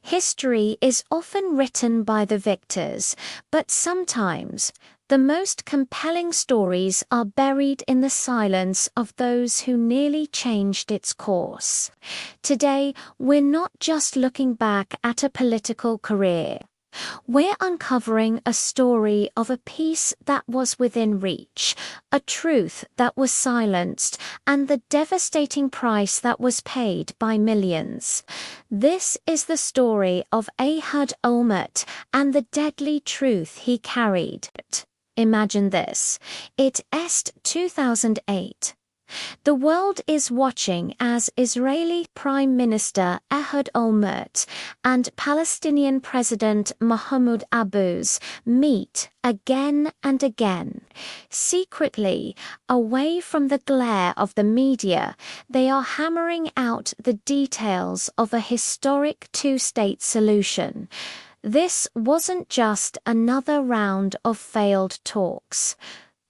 History is often written by the victors, but sometimes the most compelling stories are buried in the silence of those who nearly changed its course. Today, we're not just looking back at a political career. We're uncovering a story of a peace that was within reach, a truth that was silenced, and the devastating price that was paid by millions. This is the story of Ehud Olmert and the deadly truth he carried. Imagine this. It est 2008. The world is watching as Israeli Prime Minister Ehud Olmert and Palestinian President Mahmoud Abbas meet again and again. Secretly, away from the glare of the media, they are hammering out the details of a historic two-state solution. This wasn't just another round of failed talks.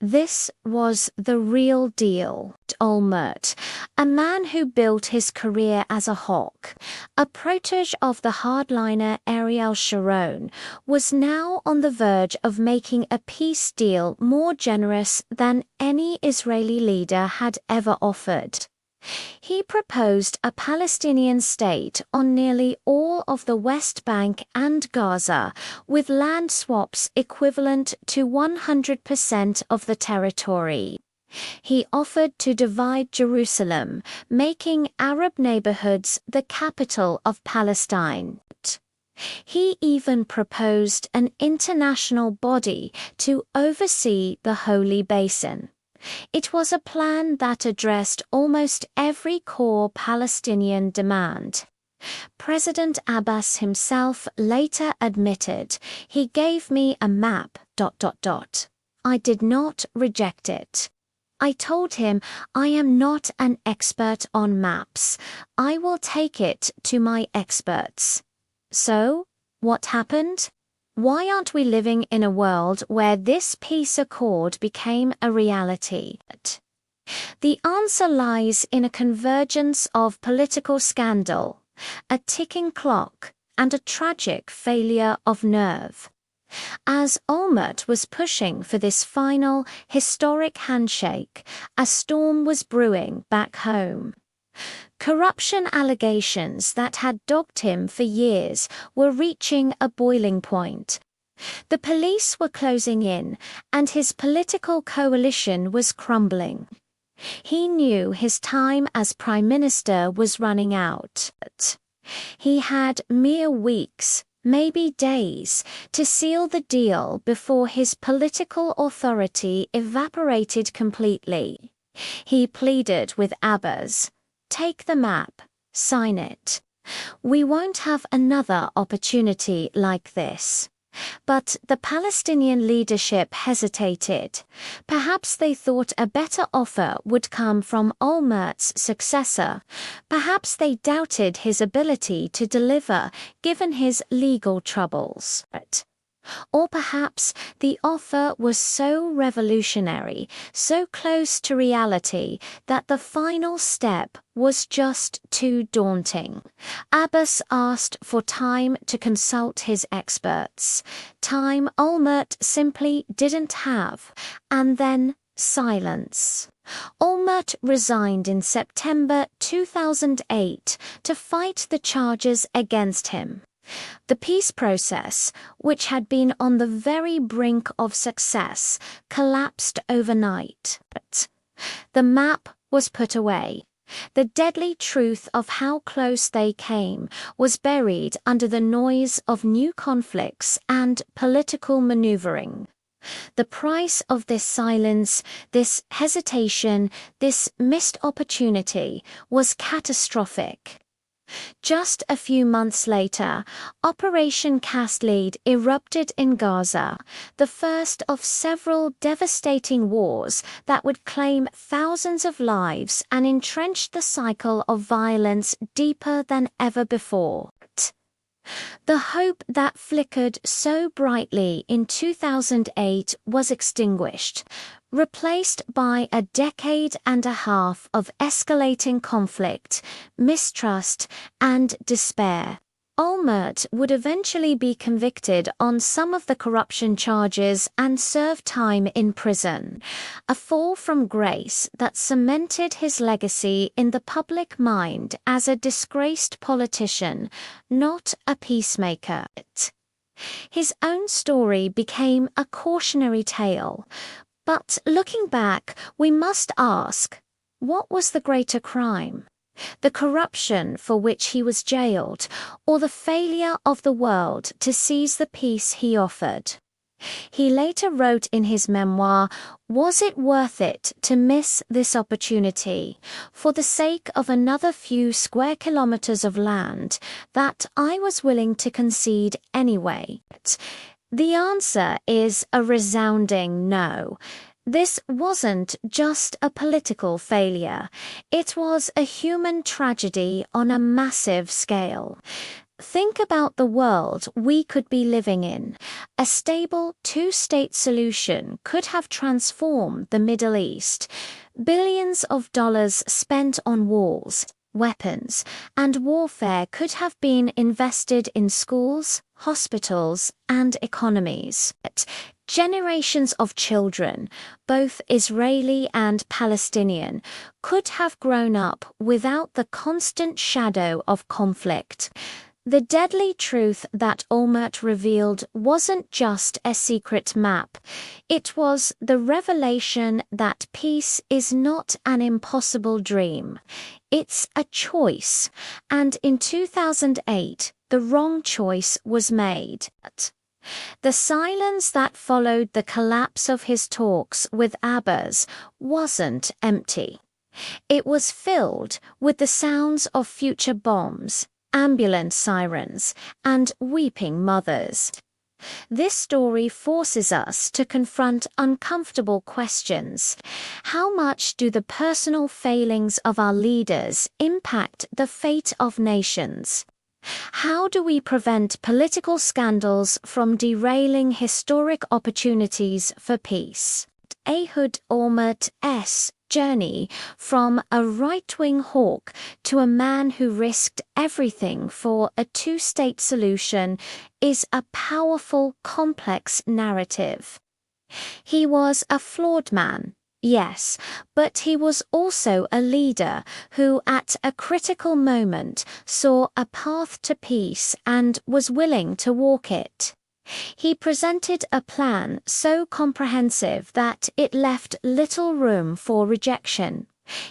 This was the real deal. Olmert, a man who built his career as a hawk, a protege of the hardliner Ariel Sharon, was now on the verge of making a peace deal more generous than any Israeli leader had ever offered. He proposed a Palestinian state on nearly all of the West Bank and Gaza, with land swaps equivalent to 100% of the territory. He offered to divide Jerusalem, making Arab neighborhoods the capital of Palestine. He even proposed an international body to oversee the Holy Basin. It was a plan that addressed almost every core Palestinian demand. President Abbas himself later admitted, "He gave me a map. I did not reject it. I told him, I am not an expert on maps. I will take it to my experts." So, what happened? Why aren't we living in a world where this peace accord became a reality? The answer lies in a convergence of political scandal, a ticking clock, and a tragic failure of nerve. As Olmert was pushing for this final, historic handshake, a storm was brewing back home. Corruption allegations that had dogged him for years were reaching a boiling point. The police were closing in, and his political coalition was crumbling. He knew his time as Prime Minister was running out. He had mere weeks, maybe days, to seal the deal before his political authority evaporated completely. He pleaded with Abbas, "Take the map, sign it. We won't have another opportunity like this." But the Palestinian leadership hesitated. Perhaps they thought a better offer would come from Olmert's successor. Perhaps they doubted his ability to deliver, given his legal troubles. Or perhaps the offer was so revolutionary, so close to reality, that the final step was just too daunting. Abbas asked for time to consult his experts, time Olmert simply didn't have, and then silence. Olmert resigned in September 2008 to fight the charges against him. The peace process, which had been on the very brink of success, collapsed overnight. The map was put away. The deadly truth of how close they came was buried under the noise of new conflicts and political maneuvering. The price of this silence, this hesitation, this missed opportunity was catastrophic. Just a few months later, Operation Cast Lead erupted in Gaza, the first of several devastating wars that would claim thousands of lives and entrench the cycle of violence deeper than ever before. The hope that flickered so brightly in 2008 was extinguished, replaced by a decade and a half of escalating conflict, mistrust, and despair. Olmert would eventually be convicted on some of the corruption charges and serve time in prison, a fall from grace that cemented his legacy in the public mind as a disgraced politician, not a peacemaker. His own story became a cautionary tale, but looking back, we must ask, what was the greater crime? The corruption for which he was jailed, or the failure of the world to seize the peace he offered? He later wrote in his memoir, "Was it worth it to miss this opportunity for the sake of another few square kilometers of land that I was willing to concede anyway?" The answer is a resounding no. This wasn't just a political failure, it was a human tragedy on a massive scale. Think about the world we could be living in. A stable two-state solution could have transformed the Middle East. Billions of dollars spent on walls, weapons, and warfare could have been invested in schools, hospitals, and economies. Generations of children, both Israeli and Palestinian, could have grown up without the constant shadow of conflict. The deadly truth that Olmert revealed wasn't just a secret map. It was the revelation that peace is not an impossible dream. It's a choice, and in 2008, the wrong choice was made. The silence that followed the collapse of his talks with Abbas wasn't empty. It was filled with the sounds of future bombs, ambulance sirens, and weeping mothers. This story forces us to confront uncomfortable questions. How much do the personal failings of our leaders impact the fate of nations? How do we prevent political scandals from derailing historic opportunities for peace? Ehud Olmert's journey from a right-wing hawk to a man who risked everything for a two-state solution is a powerful, complex narrative. He was a flawed man, yes, but he was also a leader who at a critical moment saw a path to peace and was willing to walk it. He presented a plan so comprehensive that it left little room for rejection,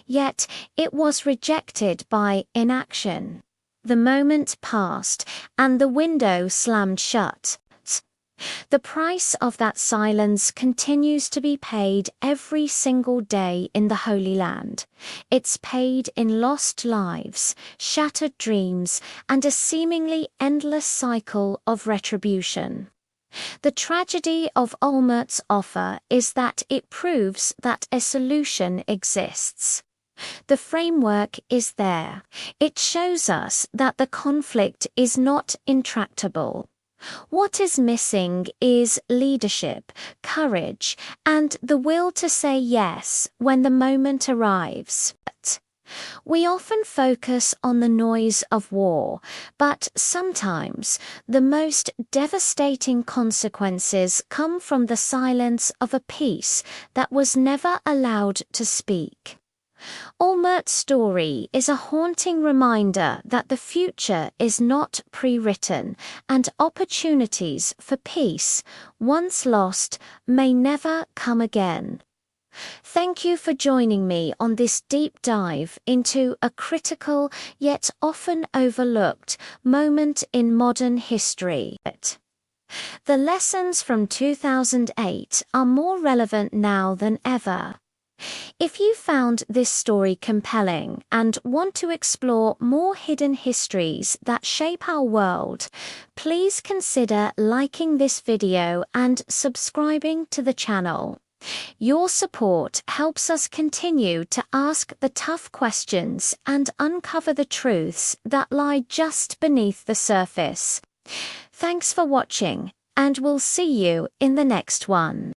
yet it was rejected by inaction. The moment passed, and the window slammed shut. The price of that silence continues to be paid every single day in the Holy Land. It's paid in lost lives, shattered dreams, and a seemingly endless cycle of retribution. The tragedy of Olmert's offer is that it proves that a solution exists. The framework is there. It shows us that the conflict is not intractable. What is missing is leadership, courage, and the will to say yes when the moment arrives. We often focus on the noise of war, but sometimes the most devastating consequences come from the silence of a peace that was never allowed to speak. Olmert's story is a haunting reminder that the future is not pre-written, and opportunities for peace, once lost, may never come again. Thank you for joining me on this deep dive into a critical yet often overlooked moment in modern history. The lessons from 2008 are more relevant now than ever. If you found this story compelling and want to explore more hidden histories that shape our world, please consider liking this video and subscribing to the channel. Your support helps us continue to ask the tough questions and uncover the truths that lie just beneath the surface. Thanks for watching, and we'll see you in the next one.